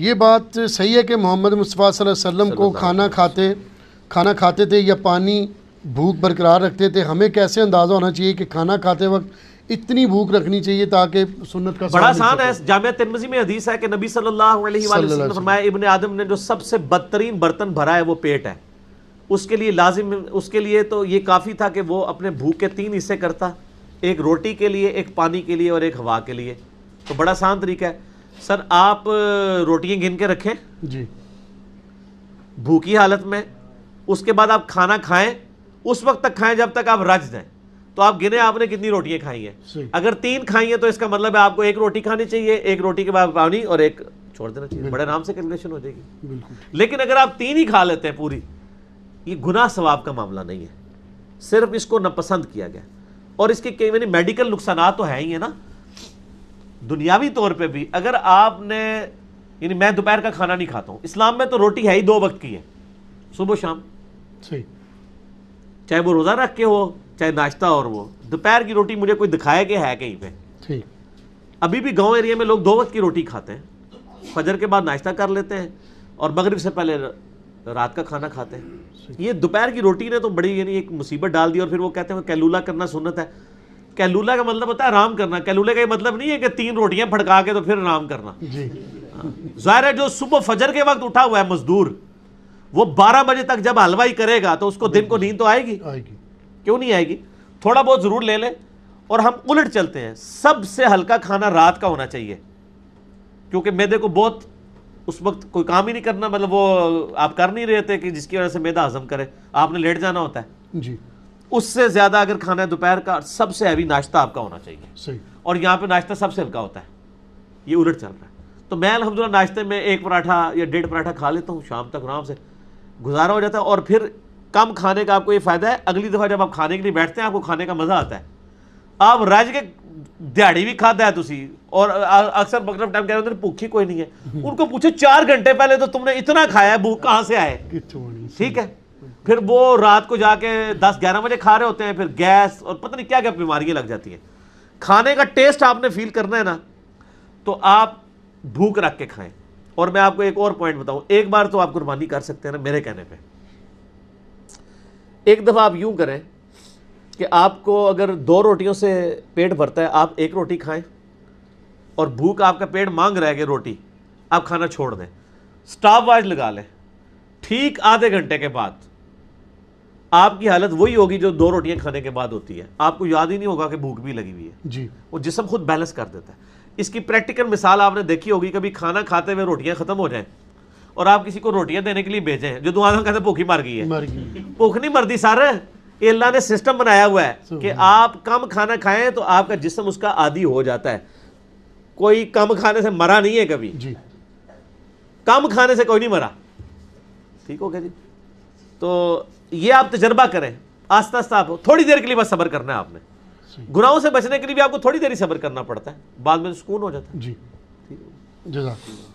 یہ بات صحیح ہے کہ محمد مصطفیٰ صلی اللہ علیہ وسلم کو کھانا کھاتے تھے یا پانی بھوک برقرار رکھتے تھے؟ ہمیں کیسے اندازہ ہونا چاہیے کہ کھانا کھاتے وقت اتنی بھوک رکھنی چاہیے تاکہ سنت کا بڑا آسان ہے. جامعہ ترمذی میں حدیث ہے کہ نبی صلی اللہ علیہ وآلہ وسلم نے فرمایا ابن آدم نے جو سب سے بدترین برتن بھرا ہے وہ پیٹ ہے. اس کے لیے لازم، اس کے لیے تو یہ کافی تھا کہ وہ اپنے بھوک کے 3 حصے کرتا، ایک روٹی کے لیے، ایک پانی کے لیے اور ایک ہوا کے لیے. تو بڑا آسان طریقہ ہے. سر آپ روٹیاں گن کے رکھیں جی بھوکی حالت میں، اس کے بعد آپ کھانا کھائیں، اس وقت تک کھائیں جب تک آپ رج دیں. تو آپ گنے آپ نے کتنی روٹیاں کھائی ہیں. اگر 3 کھائی ہیں تو اس کا مطلب ہے آپ کو 1 روٹی کھانی چاہیے، 1 روٹی کے بعد پانی اور 1 چھوڑ دینا چاہیے. بڑے آرام سے کیلکولیشن ہو جائے گی. لیکن اگر آپ 3 ہی کھا لیتے ہیں پوری، یہ گناہ ثواب کا معاملہ نہیں ہے، صرف اس کو ناپسند کیا گیا. اور اس کے کئی میڈیکل نقصانات تو ہیں ہی ہیں نا دنیاوی طور پہ بھی. اگر آپ نے یعنی میں دوپہر کا کھانا نہیں کھاتا ہوں، اسلام میں تو روٹی ہے ہی 2 وقت کی ہے، صبح و شام. صحیح. چاہے وہ روزہ رکھ کے ہو چاہے ناشتہ، اور وہ دوپہر کی روٹی مجھے کوئی دکھائے کہ ہے کہیں پہ. ٹھیک. ابھی بھی گاؤں ایریا میں لوگ 2 وقت کی روٹی کھاتے ہیں، فجر کے بعد ناشتہ کر لیتے ہیں اور مغرب سے پہلے رات کا کھانا کھاتے ہیں. یہ دوپہر کی روٹی نے تو بڑی یعنی ایک مصیبت ڈال دی. اور پھر وہ کہتے ہیں کیلولا کرنا سنت ہے. کیلولا کا مطلب ہوتا ہے آرام کرنا. کیلولے کا یہ مطلب نہیں ہے کہ 3 روٹیاں پھڑکا کے تو پھر آرام کرنا. جی ظاہر ہے جو صبح فجر کے وقت اٹھا ہوا ہے مزدور، وہ 12 بجے تک جب حلوائی کرے گا تو اس کو دن کو نیند تو آئے گی. کیوں نہیں آئے گی؟ تھوڑا بہت ضرور لے لیں. اور ہم الٹ چلتے ہیں، سب سے ہلکا کھانا رات کا ہونا چاہیے، کیونکہ معدے کو بہت اس وقت کوئی کام ہی نہیں کرنا، مطلب وہ آپ کر نہیں رہتے کہ جس کی وجہ سے معدہ ہضم کرے، آپ نے لیٹ جانا ہوتا ہے. جی. اس سے زیادہ اگر کھانا ہے دوپہر کا، سب سے ہیوی ناشتہ آپ کا ہونا چاہیے. صحیح. اور یہاں پہ ناشتہ سب سے ہلکا ہوتا ہے. یہ الٹ چل رہا ہے. تو میں الحمدللہ ناشتے میں 1 پراٹھا یا 1.5 پراٹھا کھا لیتا ہوں، شام تک آرام سے گزارا ہو جاتا ہے. اور پھر کم کھانے کا آپ کو یہ فائدہ ہے، اگلی دفعہ جب آپ کھانے کے لیے بیٹھتے ہیں آپ کو کھانے کا مزہ آتا ہے. آپ رج کے دیہڑی بھی کھاتا ہے تسی. اور اکثر مغرب ٹائم کہہ رہے ہیں بھوک ہی کوئی نہیں ہے، ان کو پوچھو 4 گھنٹے پہلے تو تم نے اتنا کھایا ہے، بھوک کہاں سے آئے؟ ٹھیک ہے. پھر وہ رات کو جا کے 10-11 بجے کھا رہے ہوتے ہیں، پھر گیس اور پتہ نہیں کیا کیا بیماریاں لگ جاتی ہیں. کھانے کا ٹیسٹ آپ نے فیل کرنا ہے نا، تو آپ بھوک رکھ کے کھائیں. اور میں آپ کو ایک اور پوائنٹ بتاؤں، ایک بار تو آپ قربانی کر سکتے ہیں نا میرے کہنے پہ. ایک دفعہ آپ یوں کریں کہ آپ کو اگر 2 روٹیوں سے پیٹ بھرتا ہے، آپ 1 روٹی کھائیں، اور بھوک آپ کا پیٹ مانگ رہا ہے کہ روٹی، آپ کھانا چھوڑ دیں. سٹاپ واچ لگا لیں. ٹھیک آدھے گھنٹے کے بعد آپ کی حالت وہی ہوگی جو 2 روٹیاں کھانے کے بعد ہوتی ہے. آپ کو یاد ہی نہیں ہوگا کہ بھوک بھی لگی ہوئی ہے. جی. وہ جسم خود بیلنس کر دیتا ہے. اس کی پریکٹیکل مثال آپ نے دیکھی ہوگی، کبھی کھانا کھاتے ہوئے روٹیاں ختم ہو جائیں اور آپ کسی کو روٹیاں دینے کے لیے بھیجیں، جو دعا کہتے ہیں بھوک ہی مر گئی ہے. بھوک نہیں مرتی سر، یہ اللہ نے سسٹم بنایا ہوا ہے کہ آپ کم کھانا کھائیں تو آپ کا جسم اس کا عادی ہو جاتا ہے. کوئی کم کھانے سے مرا نہیں ہے کبھی. جی. کم کھانے سے کوئی نہیں مرا. ٹھیک ہو گیا جی. تو یہ آپ تجربہ کریں، آہستہ آہستہ. آپ تھوڑی دیر کے لیے بس صبر کرنا ہے آپ نے. گناہوں سے بچنے کے لیے بھی آپ کو تھوڑی دیر ہی صبر کرنا پڑتا ہے، بعد میں سکون ہو جاتا ہے. جی. جزاک اللہ.